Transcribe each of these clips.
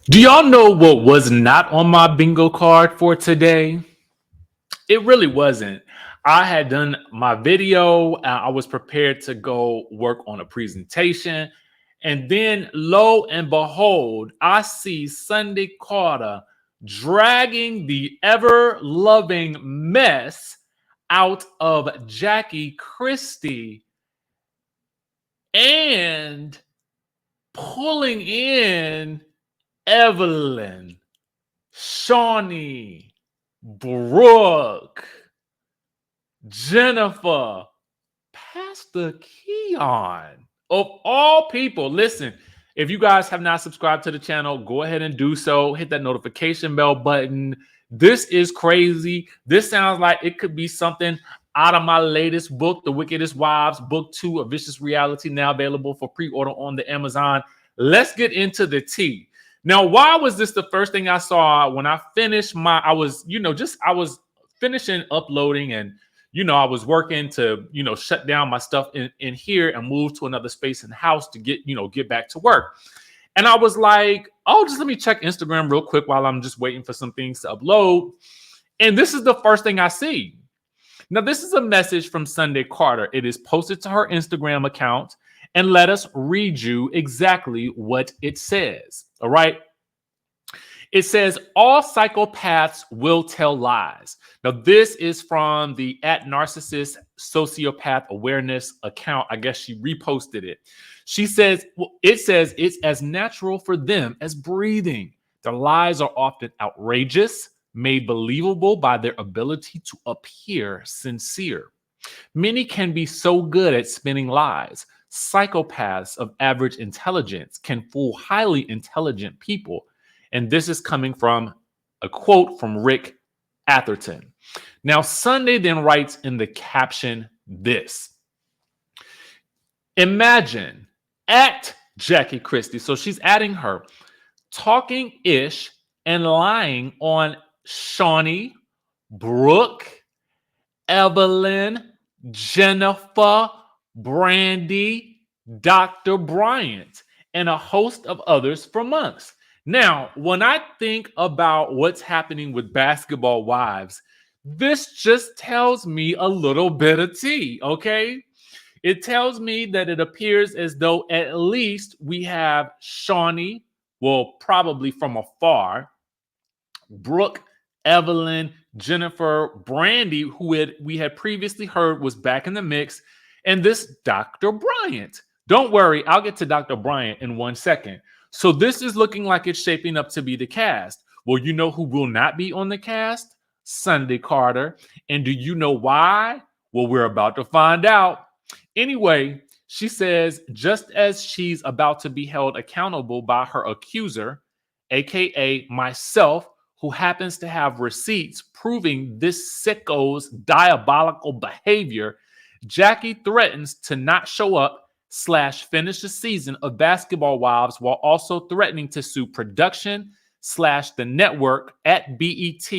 Do y'all know what was not on my bingo card for today? It really wasn't. I had done my video, I was prepared to go work on a presentation. And then, lo and behold, I see Sunday Carter dragging the ever loving mess out of Jackie Christie and pulling in Evelyn, Shaunie, Brooke, Jennifer, Pastor Keon. Of all people, listen, if you guys have not subscribed to the channel, go ahead and do so. Hit that notification bell button. This is crazy. This sounds like it could be something out of my latest book, The Wickedest Wives, Book 2, A Vicious Reality, now available for pre-order on the Amazon. Let's get into the tea. Now, why was this the first thing I saw when I finished I was finishing uploading and, I was working to, shut down my stuff in here and move to another space in the house to get back to work. And I was like, oh, just let me check Instagram real quick while I'm just waiting for some things to upload. And this is the first thing I see. Now, this is a message from Sunday Carter. It is posted to her Instagram account. And let us read you exactly what it says. All right. It says, all psychopaths will tell lies. Now, this is from the @narcissist sociopath awareness account. I guess she reposted it. She says, it says it's as natural for them as breathing. Their lies are often outrageous, made believable by their ability to appear sincere. Many can be so good at spinning lies. Psychopaths of average intelligence can fool highly intelligent people. And this is coming from a quote from Rick Atherton. Now, Sunday then writes in the caption this. Imagine at Jackie Christie, so she's adding her, talking ish and lying on Shaunie, Brooke, Evelyn, Jennifer, Brandy, Dr. Bryant, and a host of others for months. Now, when I think about what's happening with basketball wives, this just tells me a little bit of tea, okay? It tells me that it appears as though at least we have Shaunie, well, probably from afar, Brooke, Evelyn, Jennifer, Brandy, we had previously heard was back in the mix, and this Dr. Bryant. Don't worry, I'll get to Dr. Bryant in 1 second. So this is looking like it's shaping up to be the cast. Well, you know who will not be on the cast? Sunday Carter. And do you know why? Well, we're about to find out. Anyway, she says, just as she's about to be held accountable by her accuser, aka myself, who happens to have receipts proving this sicko's diabolical behavior, Jackie threatens to not show up / finish the season of Basketball Wives while also threatening to sue production / the network at BET.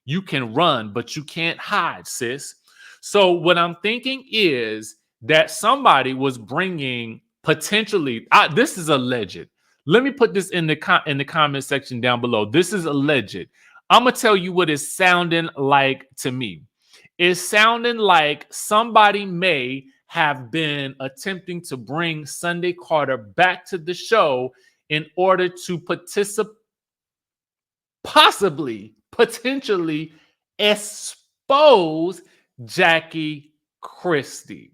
You can run, but you can't hide, sis. So what I'm thinking is that somebody was bringing potentially, this is alleged. Let me put this in the comment section down below. This is alleged. I'm going to tell you what it's sounding like to me. It's sounding like somebody may have been attempting to bring Sunday Carter back to the show in order to potentially expose Jackie Christie.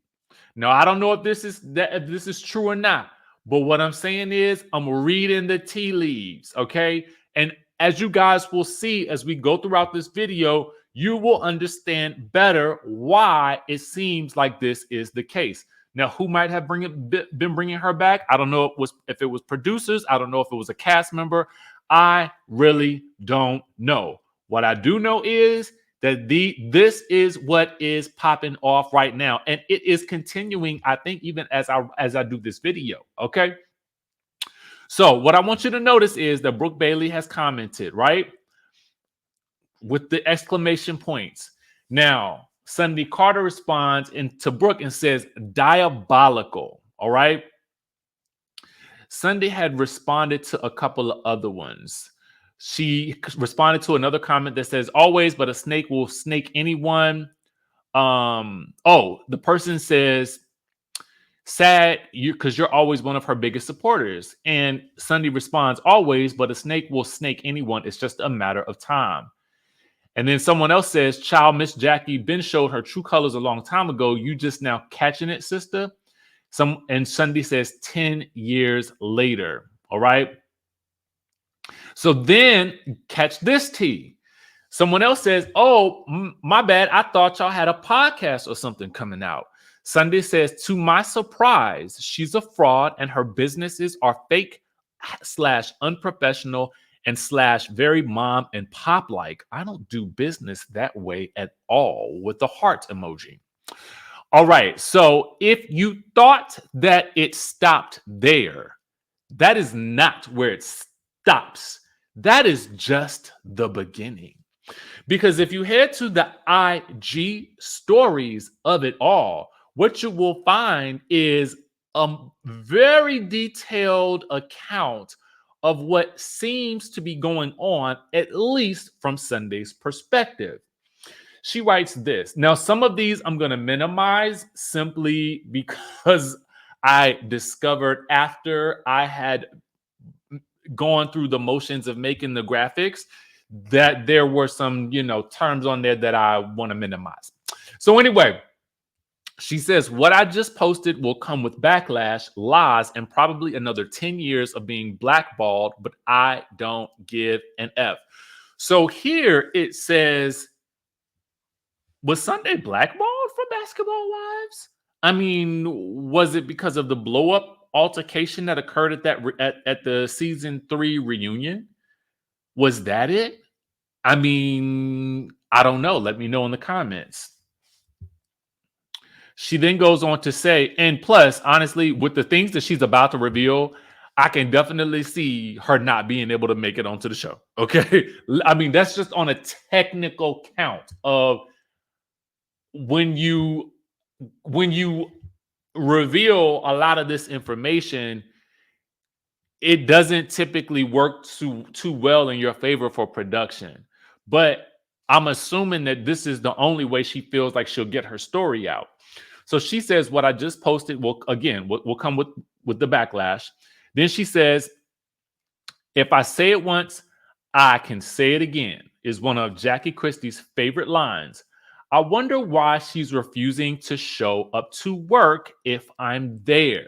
Now, I don't know if this is true or not, but what I'm saying is I'm reading the tea leaves, okay? And as you guys will see as we go throughout this video, you will understand better why it seems like this is the case. Now, who might have been bringing her back? I don't know if it was producers. I don't know if it was a cast member. I really don't know. What I do know is that this is what is popping off right now, and it is continuing, I think, even as I do this video, okay? So what I want you to notice is that Brooke Bailey has commented, right? With the exclamation points. Now, Sunday Carter responds to Brooke and says, diabolical, all right? Sunday had responded to a couple of other ones. She responded to another comment that says, always, but a snake will snake anyone. The person says, sad you because you're always one of her biggest supporters. And Sunday responds, always, but a snake will snake anyone. It's just a matter of time. And then someone else says, child, Miss Jackie Ben showed her true colors a long time ago. You just now catching it, sister. And Sunday says 10 years later. All right. So then catch this tea. Someone else says, oh, my bad. I thought y'all had a podcast or something coming out. Sunday says, to my surprise, she's a fraud and her businesses are fake / unprofessional and / very mom and pop like. I don't do business that way at all, with the heart emoji. All right. So if you thought that it stopped there, that is not where it stops. That is just the beginning. Because if you head to the IG stories of it all, what you will find is a very detailed account of what seems to be going on, at least from Sunday's perspective. She writes this. Now, some of these I'm going to minimize simply because I discovered after I had gone through the motions of making the graphics that there were some, terms on there that I want to minimize. So anyway, she says, what I just posted will come with backlash, lies, and probably another 10 years of being blackballed, but I don't give an F. So here it says, was Sunday blackballed from Basketball Wives? I mean, was it because of the blow-up altercation that occurred at the season 3 reunion? Was that it? I mean, I don't know. Let me know in the comments. She then goes on to say, and plus, honestly, with the things that she's about to reveal, I can definitely see her not being able to make it onto the show. Okay. I mean, that's just on a technical count of when you reveal a lot of this information, it doesn't typically work too well in your favor for production. But I'm assuming that this is the only way she feels like she'll get her story out. So she says, what I just posted will come with the backlash. Then she says, if I say it once, I can say it again, is one of Jackie Christie's favorite lines. I wonder why she's refusing to show up to work if I'm there.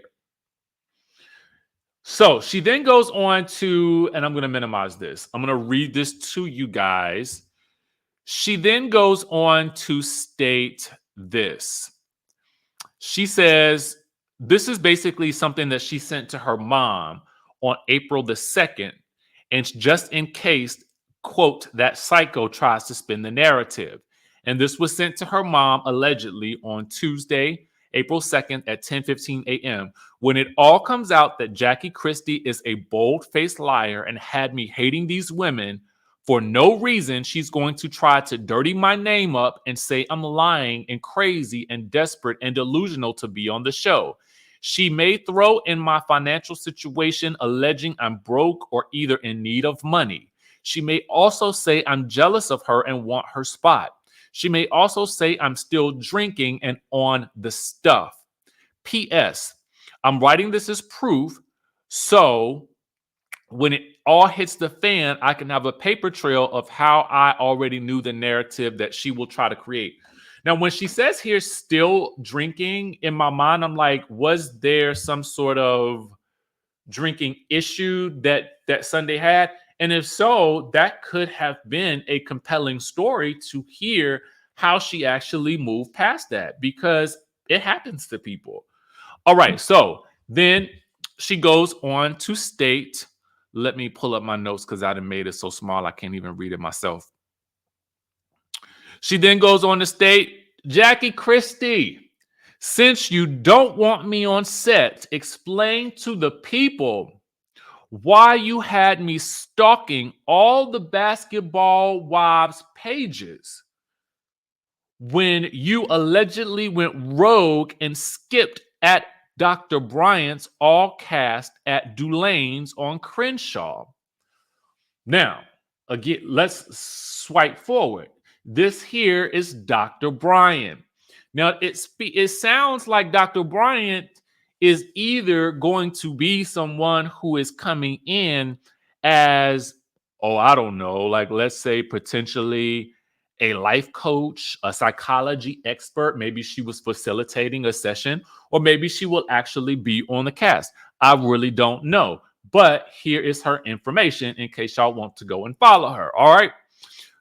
So she then goes on to, and I'm going to minimize this. I'm going to read this to you guys. She then goes on to state this. She says, this is basically something that she sent to her mom on April the 2nd. And just in case, quote, that psycho tries to spin the narrative. And this was sent to her mom allegedly on Tuesday, April 2nd at 10:15 a.m. when it all comes out that Jackie Christie is a bold-faced liar and had me hating these women for no reason, she's going to try to dirty my name up and say I'm lying and crazy and desperate and delusional to be on the show. She may throw in my financial situation, alleging I'm broke or either in need of money. She may also say I'm jealous of her and want her spot. She may also say I'm still drinking and on the stuff. P.S. I'm writing this as proof, so when it all hits the fan, I can have a paper trail of how I already knew the narrative that she will try to create. Now, when she says here, still drinking, in my mind, I'm like, was there some sort of drinking issue that Sunday had? And if so, that could have been a compelling story to hear how she actually moved past that, because it happens to people. All right. So then she goes on to state, let me pull up my notes because I done made it so small I can't even read it myself. She then goes on to state, Jackie Christie, since you don't want me on set, explain to the people why you had me stalking all the Basketball Wives pages when you allegedly went rogue and skipped at Dr. Bryant's all cast at Dulane's on Crenshaw. Now, again, let's swipe forward. This here is Dr. Bryant. Now, it sounds like Dr. Bryant is either going to be someone who is coming in as, oh, I don't know, like let's say potentially a life coach, a psychology expert. Maybe she was facilitating a session, or maybe she will actually be on the cast. I really don't know. But here is her information in case y'all want to go and follow her. All right.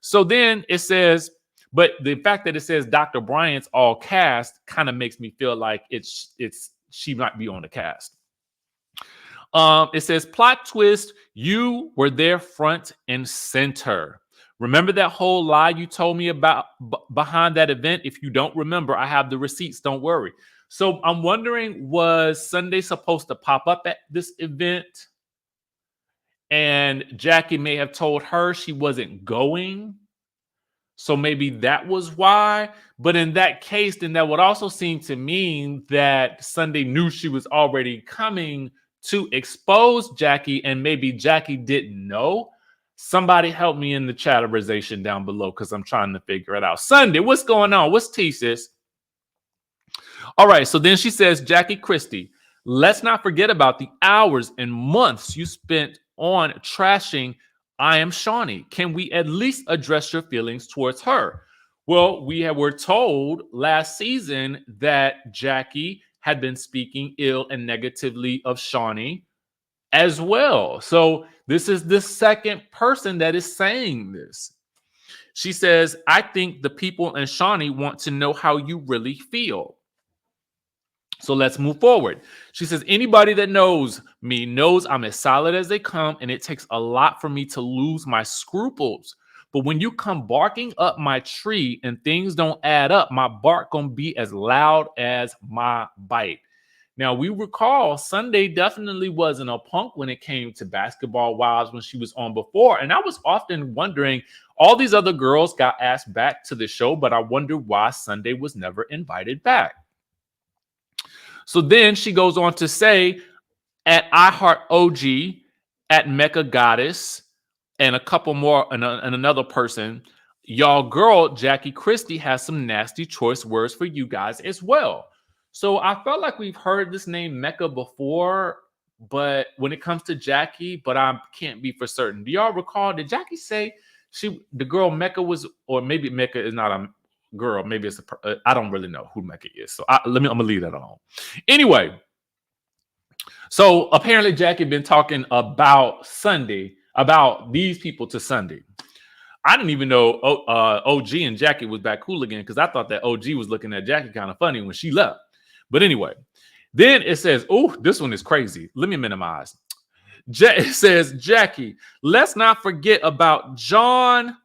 So then it says, but the fact that it says Dr. Bryant's all cast kind of makes me feel like it's she might be on the cast. It says plot twist, you were there front and center. Remember that whole lie you told me about behind that event? If you don't remember, I have the receipts. Don't worry. So I'm wondering, was Sunday supposed to pop up at this event? And Jackie may have told her she wasn't going. So maybe that was why. But in that case, then that would also seem to mean that Sunday knew she was already coming to expose Jackie, and maybe Jackie didn't know. Somebody help me in the chatterization down below because I'm trying to figure it out. Sunday, what's going on? What's tea, sis? All right, so then she says, Jackie Christie, let's not forget about the hours and months you spent on trashing I Am Shaunie. Can we at least address your feelings towards her? Well, were told last season that Jackie had been speaking ill and negatively of Shaunie as well. So this is the second person that is saying this. She says, I think the people in Shaunie want to know how you really feel. So let's move forward. She says, anybody that knows me knows I'm as solid as they come, and it takes a lot for me to lose my scruples. But when you come barking up my tree and things don't add up, my bark gonna be as loud as my bite. Now, we recall Sunday definitely wasn't a punk when it came to Basketball Wives when she was on before. And I was often wondering, all these other girls got asked back to the show, but I wonder why Sunday was never invited back. So then she goes on to say, at iHeart OG, at Mecca Goddess, and a couple more, and another person, y'all girl, Jackie Christie, has some nasty choice words for you guys as well. So I felt like we've heard this name Mecca before, but when it comes to Jackie, but I can't be for certain. Do y'all recall, did Jackie say the girl Mecca was, or maybe Mecca is not a girl, maybe it's I don't really know who Mecca is. So I'm gonna leave that alone. Anyway, so apparently Jackie been talking about Sunday, about these people to Sunday. I didn't even know OG and Jackie was back cool again because I thought that OG was looking at Jackie kind of funny when she left. But anyway, then it says, oh, this one is crazy. Let me minimize. It says, Jackie, let's not forget about John,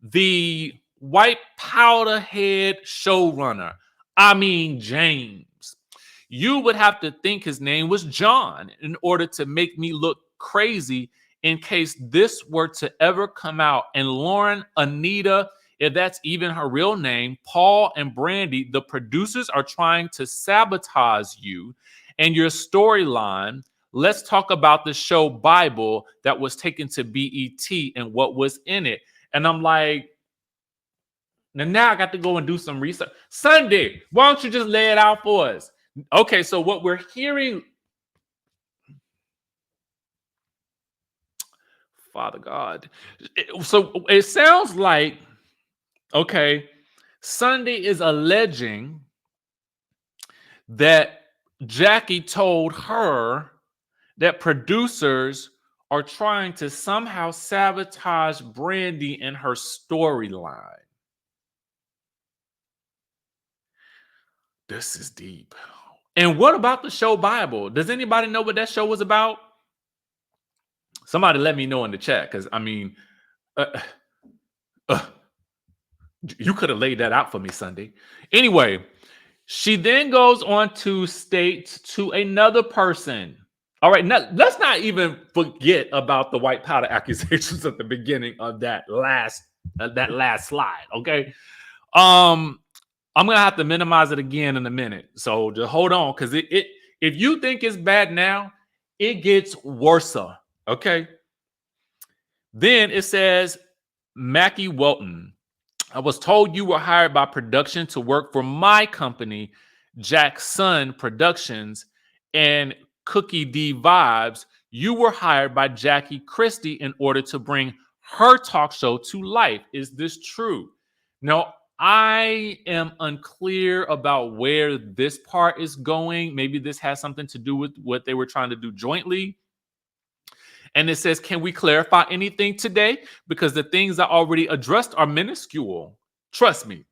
the white powder head showrunner. I mean, James. You would have to think his name was John in order to make me look crazy in case this were to ever come out. And Lauren, Anita, if that's even her real name, Paul and Brandy, the producers are trying to sabotage you and your storyline. Let's talk about the show Bible that was taken to BET and what was in it. And I'm like, now I got to go and do some research. Sunday, why don't you just lay it out for us? Okay, so what we're hearing, Father God. So it sounds like, okay, Sunday is alleging that Jackie told her that producers are trying to somehow sabotage Brandy and her storyline. This is deep. And what about the show Bible? Does anybody know what that show was about? Somebody let me know in the chat, because I mean, you could have laid that out for me, Sunday. Anyway, she then goes on to state to another person. All right, now let's not even forget about the white powder accusations at the beginning of that last slide. Okay, I'm gonna have to minimize it again in a minute, so just hold on, because it If you think it's bad now, it gets worse. Okay. Then it says, Mackie Welton, I was told you were hired by production to work for my company, Jackson Productions and Cookie D Vibes. You were hired by Jackie Christie in order to bring her talk show to life. Is this true? Now, I am unclear about where this part is going. Maybe this has something to do with what they were trying to do jointly. And it says, can we clarify anything today? Because the things I already addressed are minuscule. Trust me.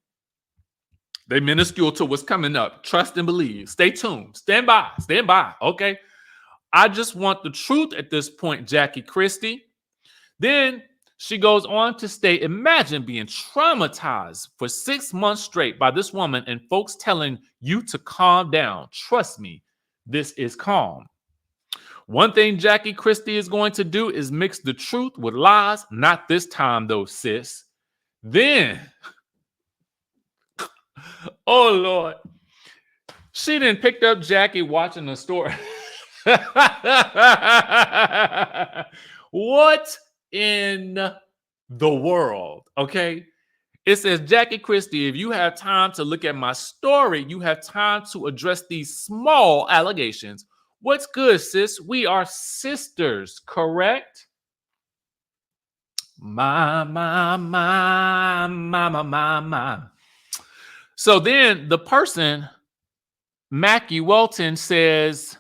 They're minuscule to what's coming up. Trust and believe. Stay tuned. Stand by. Stand by. Okay. I just want the truth at this point, Jackie Christie. Then she goes on to state, imagine being traumatized for 6 months straight by this woman and folks telling you to calm down. Trust me, this is calm. One thing Jackie Christie is going to do is mix the truth with lies. Not this time, though, sis. Then, oh, Lord. She done picked up Jackie watching the story. What in the world? Okay. It says, Jackie Christie, if you have time to look at my story, you have time to address these small allegations. What's good, sis? We are sisters, correct? My. So then the person, Mackie Welton, says,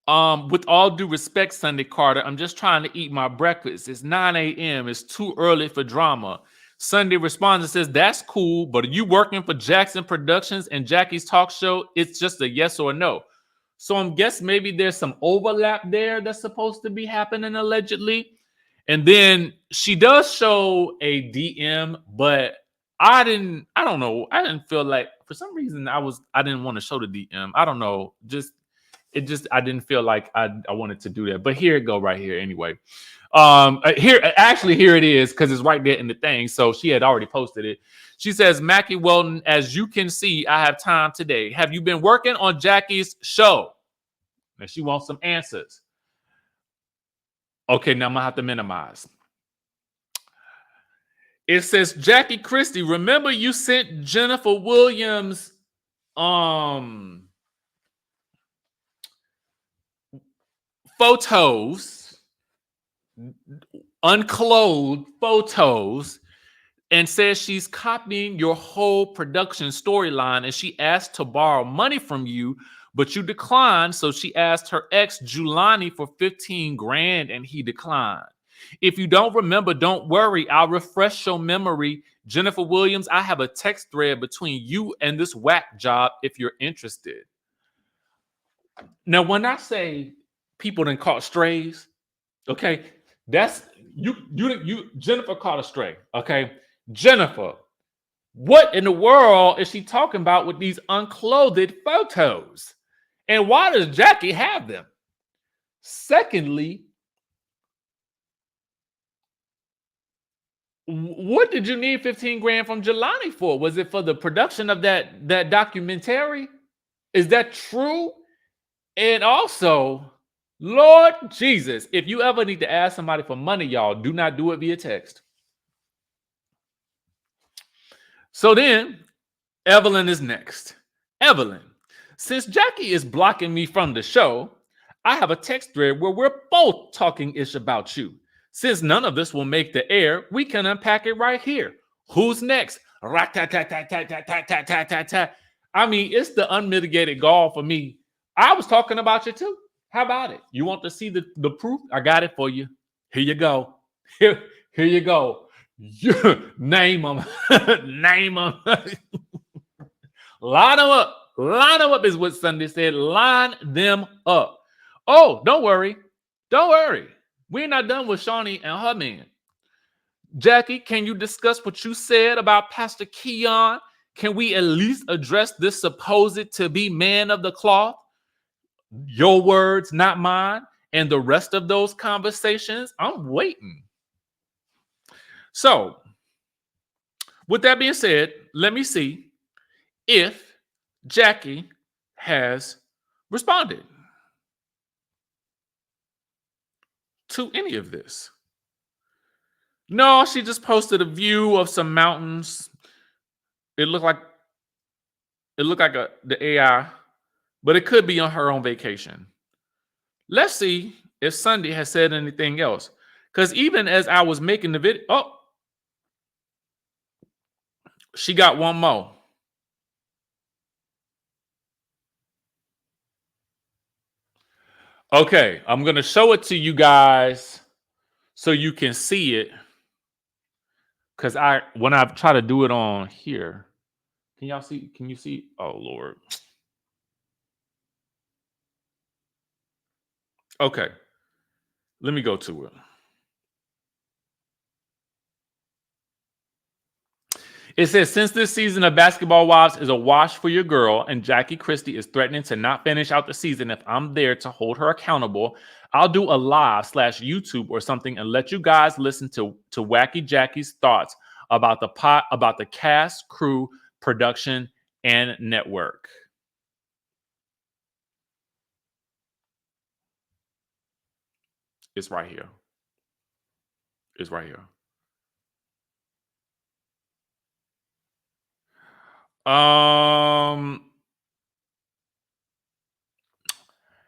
with all due respect, Sunday Carter, I'm just trying to eat my breakfast. It's 9 a.m. It's too early for drama. Sunday responds and says, that's cool, but are you working for Jackson Productions and Jackie's talk show? It's just a yes or no. So I'm guessing maybe there's some overlap there that's supposed to be happening allegedly. And then she does show a DM, but I don't know. I didn't feel like, for some reason, I didn't want to show the DM. I don't know. I didn't feel like I wanted to do that. But here it go right here anyway. Here it is, because it's right there in the thing. So she had already posted it. She says, Mackie Welton, as you can see, I have time today. Have you been working on Jackie's show? Now she wants some answers. Okay, now I'm gonna have to minimize. It says, Jackie Christie, remember you sent Jennifer Williams photos, unclothed photos, and says she's copying your whole production storyline, and she asked to borrow money from you, but you declined. So she asked her ex Julani for 15 grand and he declined. If you don't remember, don't worry. I'll refresh your memory. Jennifer Williams, I have a text thread between you and this whack job if you're interested. Now, when I say people done caught strays, okay, that's you Jennifer caught a stray, okay? Jennifer, what in the world is she talking about with these unclothed photos? And why does Jackie have them? Secondly, what did you need 15 grand from Jelani for? Was it for the production of that documentary? Is that true? And also, Lord Jesus, if you ever need to ask somebody for money, y'all, do not do it via text. So then, Evelyn is next. Evelyn, since Jackie is blocking me from the show, I have a text thread where we're both talking ish about you. Since none of this will make the air, we can unpack it right here. Who's next? I mean, it's the unmitigated gall for me. I was talking about you too. How about it? You want to see the proof? I got it for you. Here you go. Here you go. Name them. Name them. Line them up. Line them up is what Sunday said. Line them up. Oh, don't worry. Don't worry. We're not done with Shaunie and her man. Jackie, can you discuss what you said about Pastor Keon? Can we at least address this supposed to be man of the cloth? Your words, not mine. And the rest of those conversations, I'm waiting. So, with that being said, let me see if Jackie has responded to any of this. No, she just posted a view of some mountains. It looked like the AI, but it could be on her own vacation. Let's see if Sunday has said anything else. Because even as I was making the video, oh, she got one more. Okay, I'm gonna show it to you guys so you can see it. Because when I try to do it on here, can y'all see? Can you see? Oh Lord. Okay, let me go to it. It says, since this season of Basketball Wives is a wash for your girl and Jackie Christie is threatening to not finish out the season if I'm there to hold her accountable, I'll do a live/YouTube or something and let you guys listen to Wacky Jackie's thoughts about the cast, crew, production, and network. It's right here. It's right here.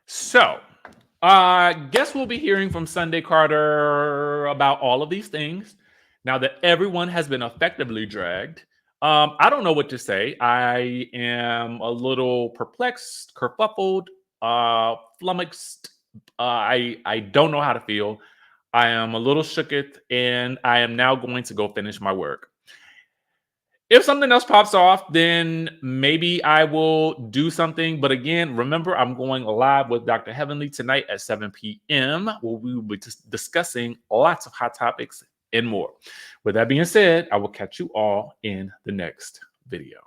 So, guess we'll be hearing from Sunday Carter about all of these things now that everyone has been effectively dragged. I don't know what to say. I am a little perplexed, kerfuffled, flummoxed. I don't know how to feel. I am a little shooketh, and I am now going to go finish my work. If something else pops off, then maybe I will do something. But again, remember, I'm going live with Dr. Heavenly tonight at 7 p.m. where we will be discussing lots of hot topics and more. With that being said, I will catch you all in the next video.